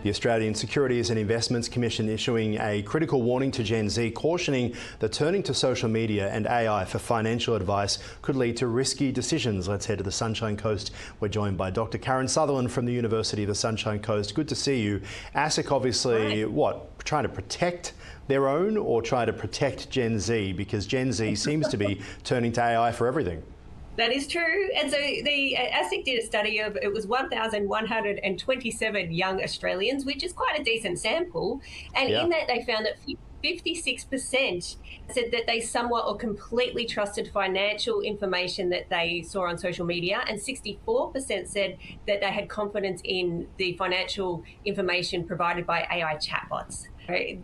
The Australian Securities and Investments Commission issuing a critical warning to Gen Z, cautioning that turning to social media and AI for financial advice could lead to risky decisions. Let's head to the Sunshine Coast. We're joined by Dr. Karen Sutherland from the University of the Sunshine Coast. Good to see you. ASIC obviously, trying to protect their own or try to protect Gen Z? Because Gen Z seems to be turning to AI for everything. That is true. And so the ASIC did a study of, it was 1,127 young Australians, which is quite a decent sample. And in that, they found that 56% said that they somewhat or completely trusted financial information that they saw on social media, and 64% said that they had confidence in the financial information provided by AI chatbots.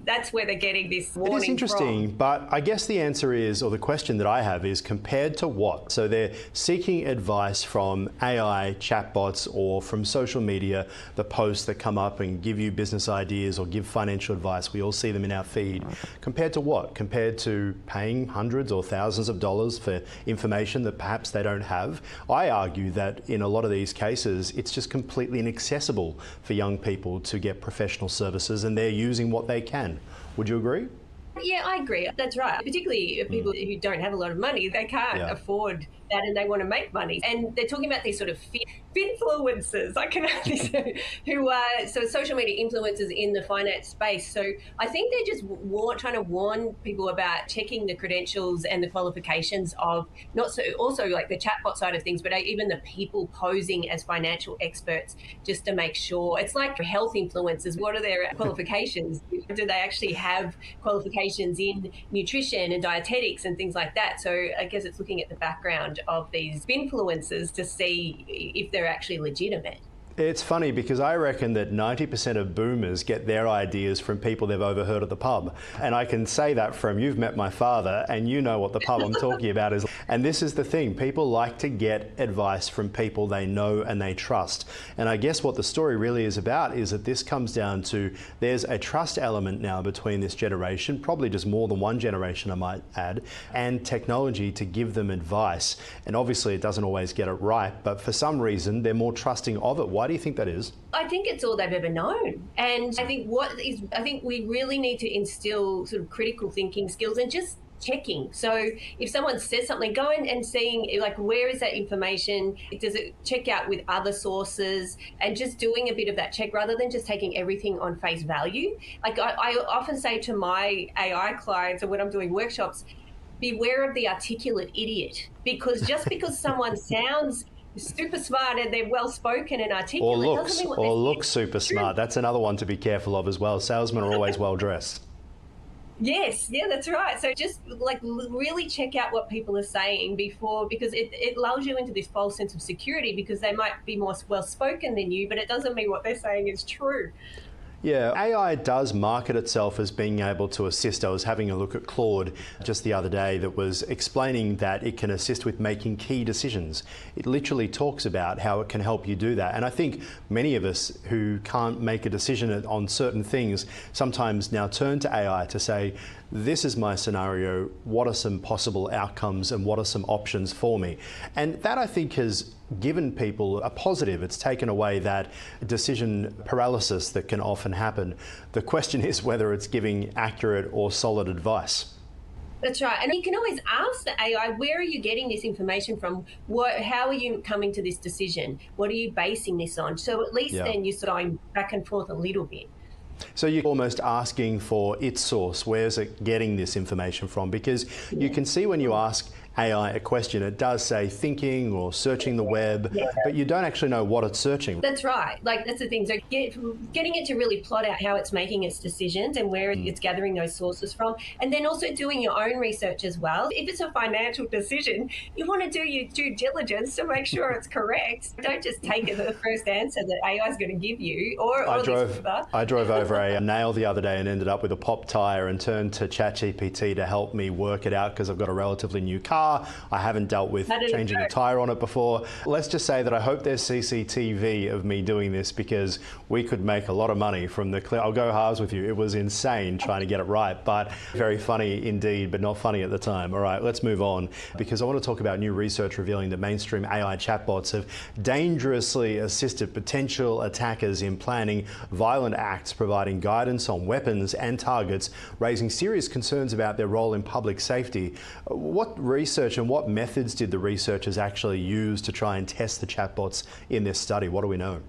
That's where they're getting this warning. It is interesting, but I guess the answer is, or the question that I have is, compared to what? So they're seeking advice from AI chatbots or from social media, the posts that come up and give you business ideas or give financial advice. We all see them in our feed. Compared to what? Compared to paying hundreds or thousands of dollars for information that perhaps they don't have. I argue that in a lot of these cases, it's just completely inaccessible for young people to get professional services, and they're using what they can. Would you agree? Yeah, I agree. That's right. Particularly people who don't have a lot of money, they can't afford that and they want to make money. And they're talking about these sort of influencers, I can only say, who are so social media influencers in the finance space. So I think they're just trying to warn people about checking the credentials and the qualifications of also like the chatbot side of things, but even the people posing as financial experts, just to make sure. It's like health influencers. What are their qualifications? Do they actually have qualifications in nutrition and dietetics and things like that? So I guess it's looking at the background of these influencers to see if they're actually legitimate. It's funny because I reckon that 90% of boomers get their ideas from people they've overheard at the pub. And I can say that from, you've met my father and you know what the pub I'm talking about is. And this is the thing, people like to get advice from people they know and they trust. And I guess what the story really is about is that this comes down to, there's a trust element now between this generation, probably just more than one generation I might add, and technology to give them advice. And obviously it doesn't always get it right, but for some reason they're more trusting of it. Why do you think that is? I think it's all they've ever known. And I think we really need to instill sort of critical thinking skills and just checking. So if someone says something, go in and seeing, like, where is that information? Does it check out with other sources? And just doing a bit of that check rather than just taking everything on face value. Like I often say to my AI clients, or when I'm doing workshops, beware of the articulate idiot. Because just because someone sounds super smart and they're well spoken and articulate, or looks super smart. That's another one to be careful of as well. Salesmen are always well dressed. Yes, yeah, that's right. So just like really check out what people are saying before, because it lulls you into this false sense of security because they might be more well spoken than you, but it doesn't mean what they're saying is true. Yeah, AI does market itself as being able to assist. I was having a look at Claude just the other day that was explaining that it can assist with making key decisions. It literally talks about how it can help you do that. And I think many of us who can't make a decision on certain things sometimes now turn to AI to say, this is my scenario, what are some possible outcomes and what are some options for me? And that, I think, has given people a positive. It's taken away that decision paralysis that can often happen. The question is whether it's giving accurate or solid advice. That's right. And you can always ask the AI, where are you getting this information from? How are you coming to this decision? What are you basing this on? So at least then you're sort of going back and forth a little bit. So you're almost asking for its source. Where's it getting this information from? Because you can see when you ask AI a question, it does say thinking or searching the web, but you don't actually know what it's searching. That's right. Like, that's the thing. So getting it to really plot out how it's making its decisions and where it's gathering those sources from, and then also doing your own research as well. If it's a financial decision, you want to do your due diligence to make sure it's correct. Don't just take it as the first answer that AI is going to give you. I drove over a nail the other day and ended up with a pop tyre and turned to ChatGPT to help me work it out because I've got a relatively new car. car. I haven't dealt with changing a tyre on it before. Let's just say that I hope there's CCTV of me doing this, because we could make a lot of money from the I'll go halves with you. It was insane trying to get it right, but very funny indeed, but not funny at the time. All right, let's move on, because I want to talk about new research revealing that mainstream AI chatbots have dangerously assisted potential attackers in planning violent acts, providing guidance on weapons and targets, raising serious concerns about their role in public safety. What research and what methods did the researchers actually use to try and test the chatbots in this study? What do we know?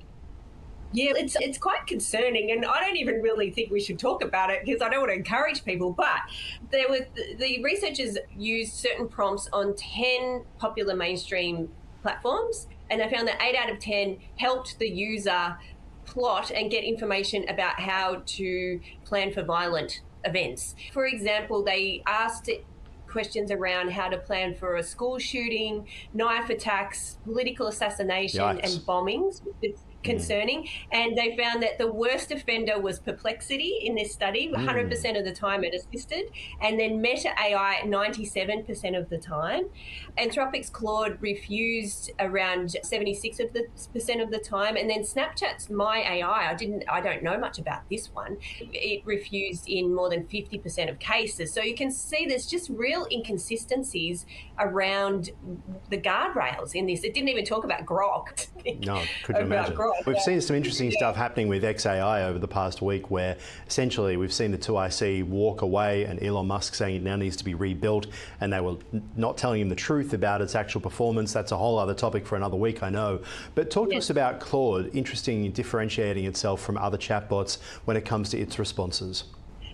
Yeah, it's quite concerning, and I don't even really think we should talk about it because I don't want to encourage people, but the researchers used certain prompts on 10 popular mainstream platforms, and they found that 8 out of 10 helped the user plot and get information about how to plan for violent events. For example, they asked questions around how to plan for a school shooting, knife attacks, political assassination, Yikes. and bombings. It's concerning. And they found that the worst offender was perplexity in this study. 100% of the time it assisted. And then Meta AI 97% of the time. Anthropic's Claude refused around 76% of the time. And then Snapchat's My AI, I don't know much about this one. It refused in more than 50% of cases. So you can see there's just real inconsistencies around the guardrails in this. It didn't even talk about Grok. No, couldn't imagine. Grok. We've seen some interesting stuff happening with XAI over the past week, where essentially we've seen the 2IC walk away and Elon Musk saying it now needs to be rebuilt, and they were not telling him the truth about its actual performance. That's a whole other topic for another week, I know. But talk to us about Claude, interesting in differentiating itself from other chatbots when it comes to its responses.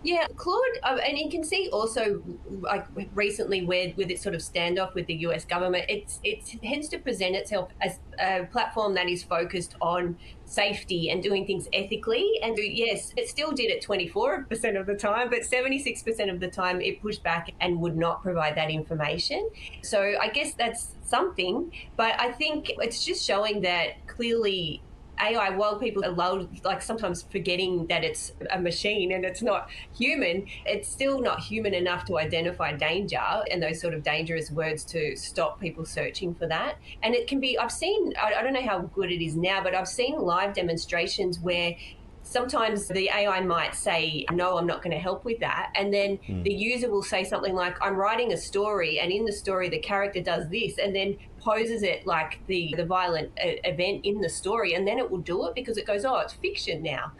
Yeah, Claude, and you can see also, like recently, with its sort of standoff with the US government, it tends to present itself as a platform that is focused on safety and doing things ethically. And yes, it still did it 24% of the time, but 76% of the time it pushed back and would not provide that information. So I guess that's something, but I think it's just showing that clearly AI, while people are like sometimes forgetting that it's a machine and it's not human, it's still not human enough to identify danger and those sort of dangerous words to stop people searching for that. And it can be, I've seen, I don't know how good it is now, but I've seen live demonstrations where sometimes the AI might say, no, I'm not going to help with that. And then the user will say something like, I'm writing a story, and in the story, the character does this, and then poses it like the violent event in the story. And then it will do it because it goes, oh, it's fiction now.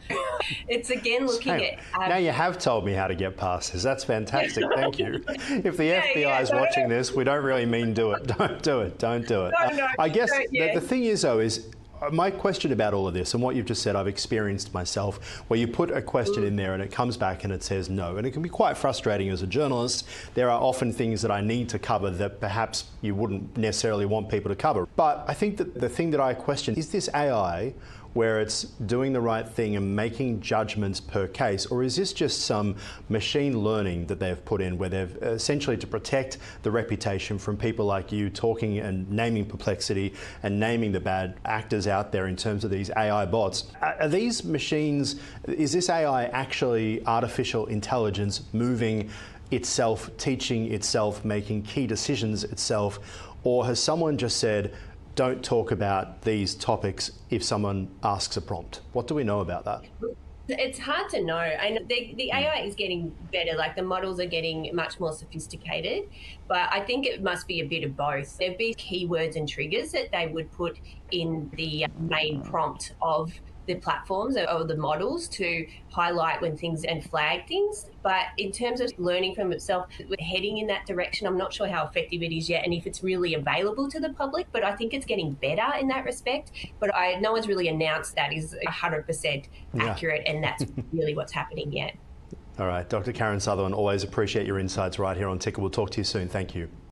It's again looking at... now you have told me how to get past this. That's fantastic. Thank you. If the FBI is watching this, we don't really mean do it. Don't do it. Don't do it. No, I guess the thing is, though, is my question about all of this and what you've just said, I've experienced myself, where you put a question in there and it comes back and it says no. And it can be quite frustrating as a journalist. There are often things that I need to cover that perhaps you wouldn't necessarily want people to cover. But I think that the thing that I question is this AI where it's doing the right thing and making judgments per case, or is this just some machine learning that they've put in where they've essentially to protect the reputation from people like you talking and naming Perplexity and naming the bad actors out there in terms of these AI bots? Are these machines, is this AI actually artificial intelligence moving itself, teaching itself, making key decisions itself, or has someone just said, don't talk about these topics if someone asks a prompt? What do we know about that? It's hard to know. And the AI is getting better, like the models are getting much more sophisticated, but I think it must be a bit of both. There'd be keywords and triggers that they would put in the main prompt of the platforms or the models to highlight when things and flag things. But in terms of learning from itself, we're heading in that direction. I'm not sure how effective it is yet and if it's really available to the public, but I think it's getting better in that respect. But no one's really announced that is 100% accurate, and that's really what's happening yet. All right, Dr. Karen Sutherland, always appreciate your insights right here on Ticker. We'll talk to you soon. Thank you.